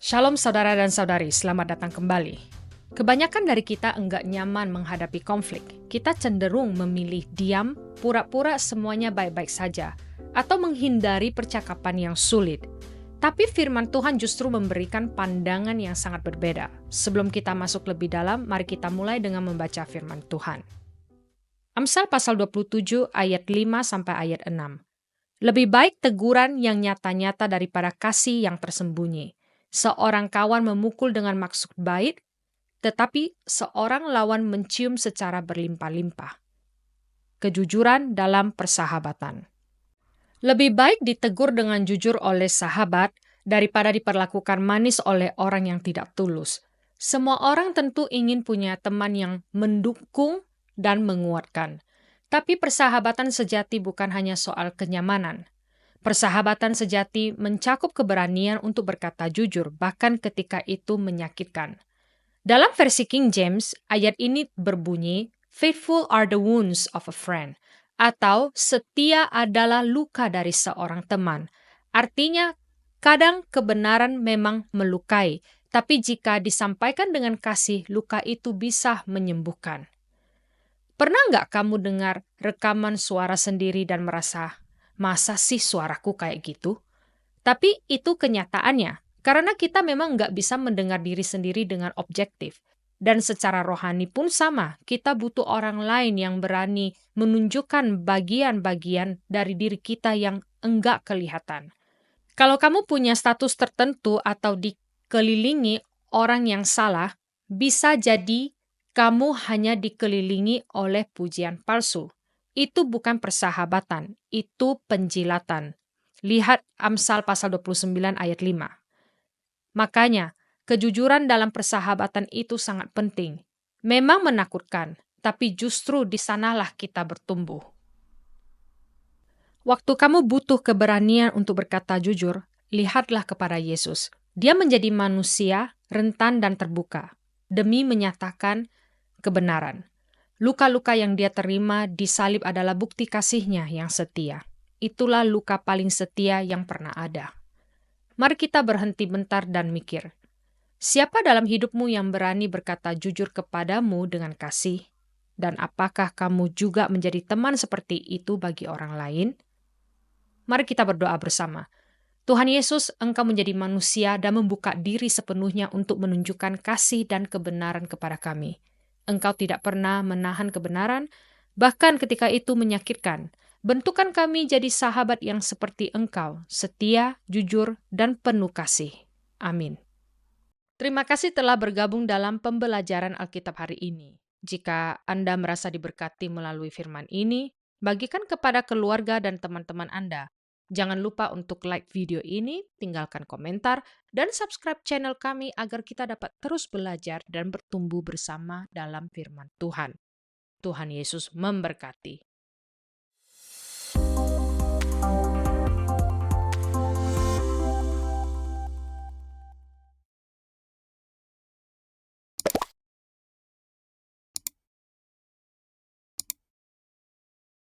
Shalom saudara dan saudari, selamat datang kembali. Kebanyakan dari kita enggak nyaman menghadapi konflik. Kita cenderung memilih diam, pura-pura semuanya baik-baik saja, atau menghindari percakapan yang sulit. Tapi firman Tuhan justru memberikan pandangan yang sangat berbeda. Sebelum kita masuk lebih dalam, mari kita mulai dengan membaca firman Tuhan. Amsal pasal 27 ayat 5 sampai ayat 6. Lebih baik teguran yang nyata-nyata daripada kasih yang tersembunyi. Seorang kawan memukul dengan maksud baik, tetapi seorang lawan mencium secara berlimpah-limpah. Kejujuran dalam persahabatan. Lebih baik ditegur dengan jujur oleh sahabat daripada diperlakukan manis oleh orang yang tidak tulus. Semua orang tentu ingin punya teman yang mendukung dan menguatkan. Tapi persahabatan sejati bukan hanya soal kenyamanan. Persahabatan sejati mencakup keberanian untuk berkata jujur, bahkan ketika itu menyakitkan. Dalam versi King James, ayat ini berbunyi, "Faithful are the wounds of a friend," atau setia adalah luka dari seorang teman. Artinya, kadang kebenaran memang melukai, tapi jika disampaikan dengan kasih, luka itu bisa menyembuhkan. Pernah nggak kamu dengar rekaman suara sendiri dan merasa, masa sih suaraku kayak gitu? Tapi itu kenyataannya, karena kita memang nggak bisa mendengar diri sendiri dengan objektif. Dan secara rohani pun sama, kita butuh orang lain yang berani menunjukkan bagian-bagian dari diri kita yang enggak kelihatan. Kalau kamu punya status tertentu atau dikelilingi orang yang salah, bisa jadi kamu hanya dikelilingi oleh pujian palsu. Itu bukan persahabatan, itu penjilatan. Lihat Amsal pasal 29 ayat 5. Makanya, kejujuran dalam persahabatan itu sangat penting. Memang menakutkan, tapi justru di sanalah kita bertumbuh. Waktu kamu butuh keberanian untuk berkata jujur, lihatlah kepada Yesus. Dia menjadi manusia, rentan dan terbuka, demi menyatakan kebenaran. Luka-luka yang dia terima di salib adalah bukti kasihnya yang setia. Itulah luka paling setia yang pernah ada. Mari kita berhenti bentar dan mikir. Siapa dalam hidupmu yang berani berkata jujur kepadamu dengan kasih? Dan apakah kamu juga menjadi teman seperti itu bagi orang lain? Mari kita berdoa bersama. Tuhan Yesus, Engkau menjadi manusia dan membuka diri sepenuhnya untuk menunjukkan kasih dan kebenaran kepada kami. Engkau tidak pernah menahan kebenaran, bahkan ketika itu menyakitkan. Bentukan kami jadi sahabat yang seperti Engkau, setia, jujur, dan penuh kasih. Amin. Terima kasih telah bergabung dalam pembelajaran Alkitab hari ini. Jika Anda merasa diberkati melalui firman ini, bagikan kepada keluarga dan teman-teman Anda. Jangan lupa untuk like video ini, tinggalkan komentar, dan subscribe channel kami agar kita dapat terus belajar dan bertumbuh bersama dalam firman Tuhan. Tuhan Yesus memberkati.